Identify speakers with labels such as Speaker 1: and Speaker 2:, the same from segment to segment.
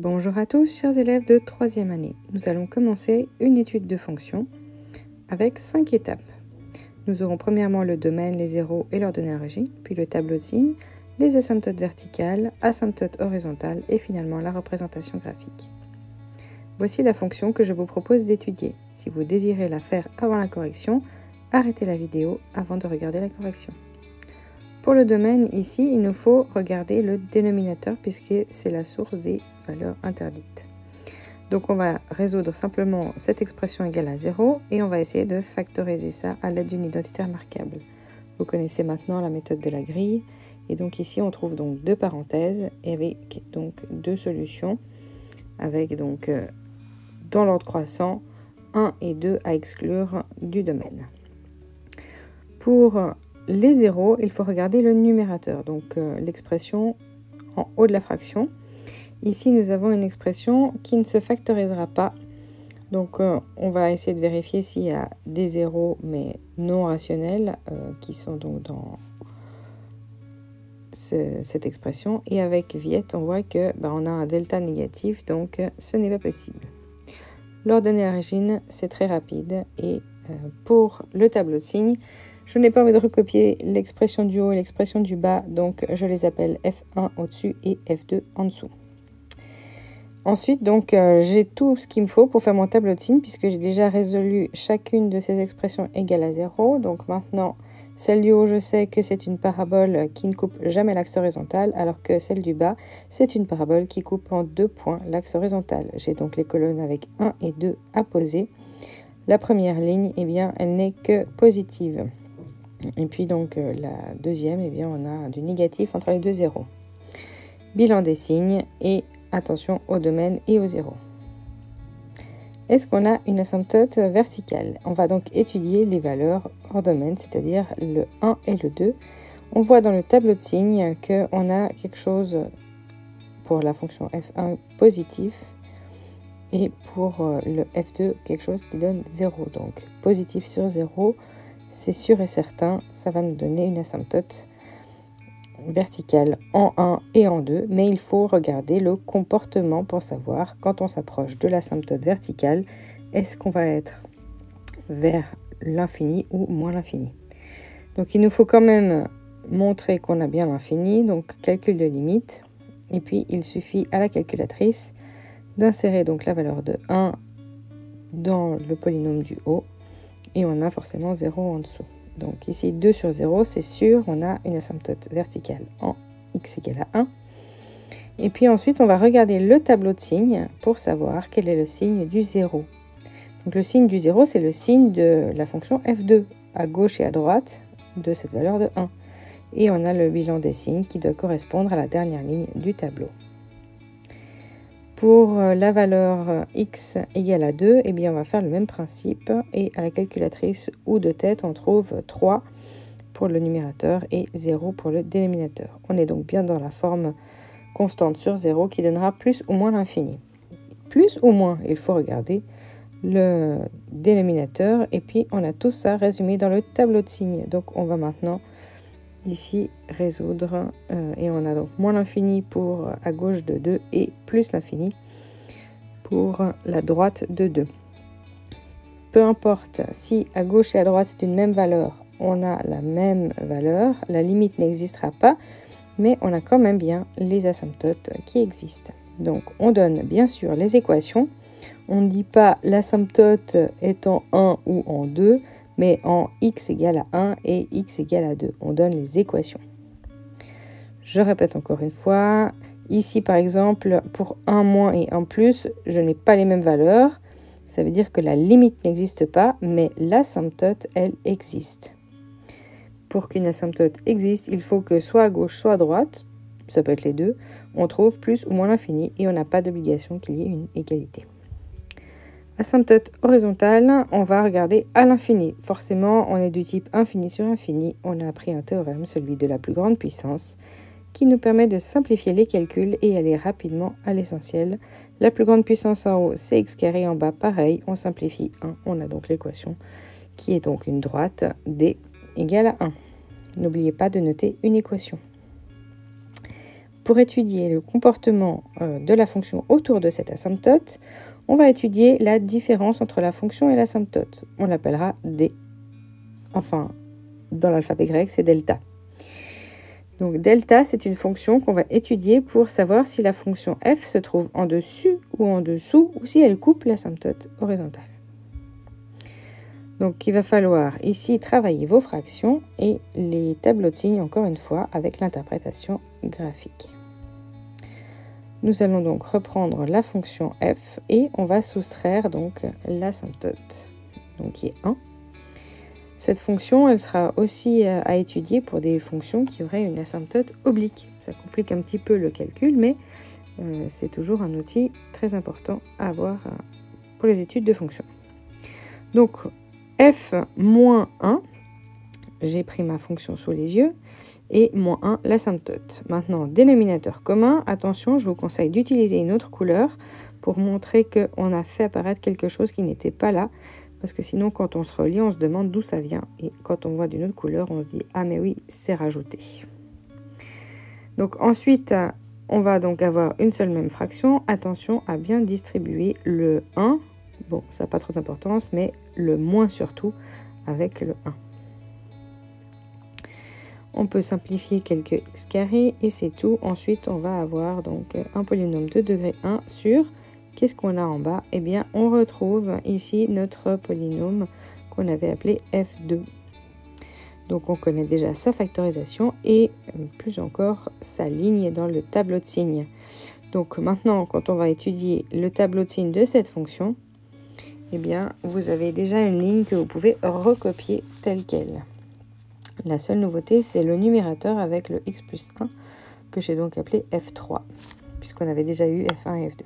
Speaker 1: Bonjour à tous, chers élèves de 3e année. Nous allons commencer une étude de fonctions avec 5 étapes. Nous aurons premièrement le domaine, les zéros et leur données d'origine, puis le tableau de signes, les asymptotes verticales, asymptotes horizontales et finalement la représentation graphique. Voici la fonction que je vous propose d'étudier. Si vous désirez la faire avant la correction, arrêtez la vidéo avant de regarder la correction. Pour le domaine, ici, il nous faut regarder le dénominateur puisque c'est la source des valeurs interdites. Donc on va résoudre simplement cette expression égale à 0 et on va essayer de factoriser ça à l'aide d'une identitaire marquable. Vous connaissez maintenant la méthode de la grille et donc ici on trouve donc deux parenthèses et avec donc deux solutions avec donc dans l'ordre croissant 1 et 2 à exclure du domaine. Pour les zéros, il faut regarder le numérateur, donc l'expression en haut de la fraction. Ici, nous avons une expression qui ne se factorisera pas. Donc, on va essayer de vérifier s'il y a des zéros, mais non rationnels, qui sont donc dans cette expression. Et avec Viette, on voit que on a un delta négatif, donc ce n'est pas possible. Leur données d'origine, c'est très rapide. Et pour le tableau de signes, je n'ai pas envie de recopier l'expression du haut et l'expression du bas, donc je les appelle F1 au-dessus et F2 en dessous. Ensuite, donc, j'ai tout ce qu'il me faut pour faire mon tableau de signes, puisque j'ai déjà résolu chacune de ces expressions égale à 0. Donc maintenant, celle du haut, je sais que c'est une parabole qui ne coupe jamais l'axe horizontal, alors que celle du bas, c'est une parabole qui coupe en 2 points l'axe horizontal. J'ai donc les colonnes avec 1 et 2 à poser. La première ligne, eh bien, elle n'est que positive. Et puis donc la deuxième, eh bien, on a du négatif entre les deux zéros. Bilan des signes et attention au domaine et aux zéros. Est-ce qu'on a une asymptote verticale? On va donc étudier les valeurs hors domaine, c'est-à-dire le 1 et le 2. On voit dans le tableau de signes qu'on a quelque chose pour la fonction f1 positif et pour le f2 quelque chose qui donne 0. Donc positif sur 0, c'est sûr et certain, ça va nous donner une asymptote verticale en 1 et en 2, mais il faut regarder le comportement pour savoir quand on s'approche de l'asymptote verticale, est-ce qu'on va être vers l'infini ou moins l'infini. Donc il nous faut quand même montrer qu'on a bien l'infini, donc calcul de limite, et puis il suffit à la calculatrice d'insérer donc la valeur de 1 dans le polynôme du haut, et on a forcément 0 en dessous. Donc ici, 2 sur 0, c'est sûr, on a une asymptote verticale en x égale à 1. Et puis ensuite, on va regarder le tableau de signes pour savoir quel est le signe du 0. Donc le signe du 0, c'est le signe de la fonction f2, à gauche et à droite de cette valeur de 1. Et on a le bilan des signes qui doit correspondre à la dernière ligne du tableau. Pour la valeur x égale à 2, eh bien on va faire le même principe et à la calculatrice ou de tête, on trouve 3 pour le numérateur et 0 pour le dénominateur. On est donc bien dans la forme constante sur 0 qui donnera plus ou moins l'infini. Plus ou moins, il faut regarder le dénominateur et puis on a tout ça résumé dans le tableau de signes. Donc on va maintenant ici résoudre et on a donc moins l'infini pour à gauche de 2 et plus l'infini pour la droite de 2. Peu importe si à gauche et à droite d'une même valeur on a la même valeur, la limite n'existera pas, mais on a quand même bien les asymptotes qui existent. Donc on donne bien sûr les équations, on ne dit pas l'asymptote est en 1 ou en 2, mais en x égale à 1 et x égale à 2. On donne les équations. Je répète encore une fois. Ici, par exemple, pour 1 moins et 1 plus, je n'ai pas les mêmes valeurs. Ça veut dire que la limite n'existe pas, mais l'asymptote, elle, existe. Pour qu'une asymptote existe, il faut que soit à gauche, soit à droite, ça peut être les deux, on trouve plus ou moins l'infini et on n'a pas d'obligation qu'il y ait une égalité. Asymptote horizontale, on va regarder à l'infini. Forcément, on est du type infini sur infini. On a appris un théorème, celui de la plus grande puissance, qui nous permet de simplifier les calculs et aller rapidement à l'essentiel. La plus grande puissance en haut, c'est x carré, en bas, pareil. On simplifie 1, on a donc l'équation qui est donc une droite d égale à 1. N'oubliez pas de noter une équation. pour étudier le comportement de la fonction autour de cette asymptote, on va étudier la différence entre la fonction et l'asymptote. On l'appellera D. Enfin, dans l'alphabet grec, c'est delta. Donc delta, c'est une fonction qu'on va étudier pour savoir si la fonction f se trouve en dessus ou en dessous, ou si elle coupe l'asymptote horizontale. Donc il va falloir ici travailler vos fractions et les tableaux de signes encore une fois avec l'interprétation graphique. Nous allons donc reprendre la fonction f et on va soustraire donc l'asymptote, donc qui est 1. Cette fonction, elle sera aussi à étudier pour des fonctions qui auraient une asymptote oblique. Ça complique un petit peu le calcul, mais c'est toujours un outil très important à avoir pour les études de fonctions. Donc, f moins 1, j'ai pris ma fonction sous les yeux, et moins 1, l'asymptote. Maintenant, dénominateur commun, attention, je vous conseille d'utiliser une autre couleur pour montrer qu'on a fait apparaître quelque chose qui n'était pas là, parce que sinon, quand on se relie, on se demande d'où ça vient, et quand on voit d'une autre couleur, on se dit « Ah mais oui, c'est rajouté ». Donc ensuite, on va donc avoir une seule même fraction. Attention à bien distribuer le 1, bon, ça n'a pas trop d'importance, mais le moins surtout avec le 1. On peut simplifier quelques x carrés et c'est tout. Ensuite, on va avoir donc un polynôme de degré 1 sur, qu'est-ce qu'on a en bas? Eh bien, on retrouve ici notre polynôme qu'on avait appelé f2. Donc, on connaît déjà sa factorisation et plus encore sa ligne dans le tableau de signes. Donc, maintenant, quand on va étudier le tableau de signes de cette fonction, eh bien, vous avez déjà une ligne que vous pouvez recopier telle qu'elle. La seule nouveauté, c'est le numérateur avec le x plus 1, que j'ai donc appelé f3, puisqu'on avait déjà eu f1 et f2.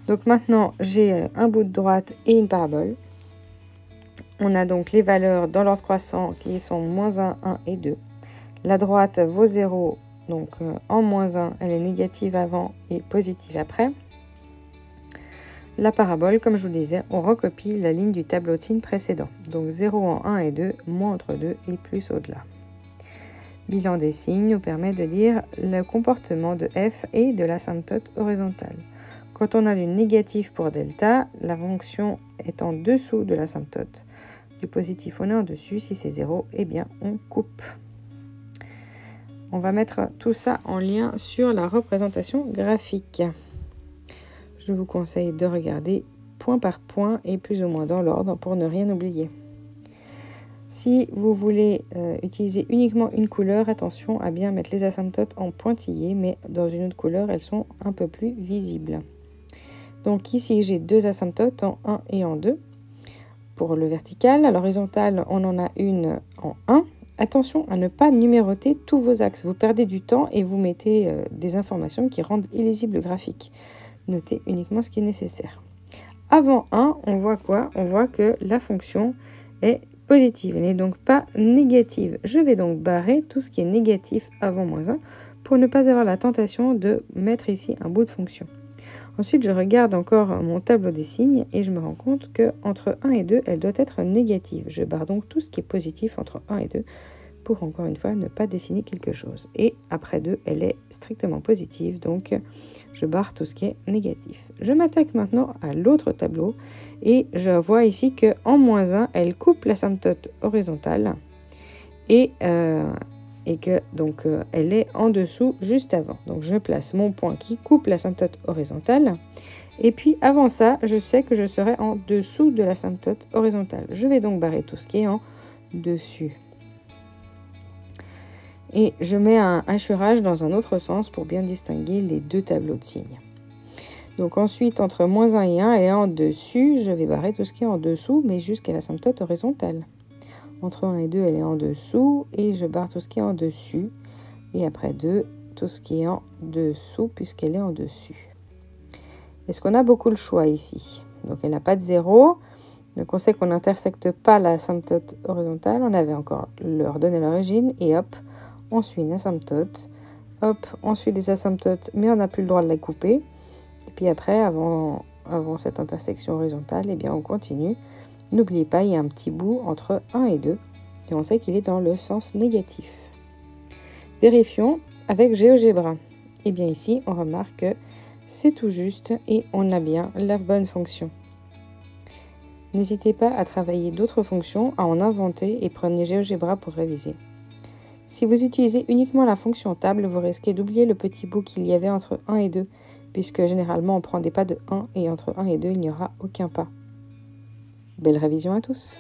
Speaker 1: Donc maintenant, j'ai un bout de droite et une parabole. On a donc les valeurs dans l'ordre croissant qui sont moins 1, 1 et 2. La droite vaut 0, donc en moins 1, elle est négative avant et positive après. La parabole, comme je vous le disais, on recopie la ligne du tableau de signes précédent. Donc 0 en 1 et 2, moins entre 2 et plus au-delà. Bilan des signes nous permet de dire le comportement de f et de l'asymptote horizontale. Quand on a du négatif pour delta, la fonction est en dessous de l'asymptote. Du positif, on est en dessus. Si c'est 0, eh bien, on coupe. On va mettre tout ça en lien sur la représentation graphique. Je vous conseille de regarder point par point et plus ou moins dans l'ordre pour ne rien oublier. Si vous voulez utiliser uniquement une couleur, attention à bien mettre les asymptotes en pointillés, mais dans une autre couleur, elles sont un peu plus visibles. Donc ici, j'ai deux asymptotes en 1 et en 2. Pour le vertical, à l'horizontale, on en a une en 1. Attention à ne pas numéroter tous vos axes. Vous perdez du temps et vous mettez des informations qui rendent illisible le graphique. Notez uniquement ce qui est nécessaire. Avant 1, on voit quoi? On voit que la fonction est positive, elle n'est donc pas négative. Je vais donc barrer tout ce qui est négatif avant moins 1 pour ne pas avoir la tentation de mettre ici un bout de fonction. Ensuite, je regarde encore mon tableau des signes et je me rends compte qu'entre 1 et 2, elle doit être négative. Je barre donc tout ce qui est positif entre 1 et 2 pour, encore une fois, ne pas dessiner quelque chose. Et après 2, elle est strictement positive, donc je barre tout ce qui est négatif. Je m'attaque maintenant à l'autre tableau et je vois ici qu'en moins 1, elle coupe l'asymptote horizontale et que donc elle est en dessous juste avant. Donc je place mon point qui coupe l'asymptote horizontale et puis avant ça, je sais que je serai en dessous de l'asymptote horizontale. Je vais donc barrer tout ce qui est en dessus. Et je mets un hachurage dans un autre sens pour bien distinguer les deux tableaux de signes. Donc ensuite, entre moins 1 et 1, elle est en dessus. Je vais barrer tout ce qui est en dessous, mais jusqu'à l'asymptote horizontale. Entre 1 et 2, elle est en dessous. Et je barre tout ce qui est en dessus. Et après 2, tout ce qui est en dessous, puisqu'elle est en dessus. Est-ce qu'on a beaucoup le choix ici? Donc elle n'a pas de 0. Donc on sait qu'on n'intersecte pas l'asymptote horizontale. On avait encore l'ordonnée à l'origine. Et hop, on suit une asymptote, hop, on suit des asymptotes, mais on n'a plus le droit de la couper. Et puis après, avant cette intersection horizontale, eh bien on continue. N'oubliez pas, il y a un petit bout entre 1 et 2, et on sait qu'il est dans le sens négatif. Vérifions avec GeoGebra. Et bien ici, on remarque que c'est tout juste et on a bien la bonne fonction. N'hésitez pas à travailler d'autres fonctions, à en inventer et prenez GeoGebra pour réviser. Si vous utilisez uniquement la fonction table, vous risquez d'oublier le petit bout qu'il y avait entre 1 et 2, puisque généralement on prend des pas de 1 et entre 1 et 2, il n'y aura aucun pas. Belle révision à tous!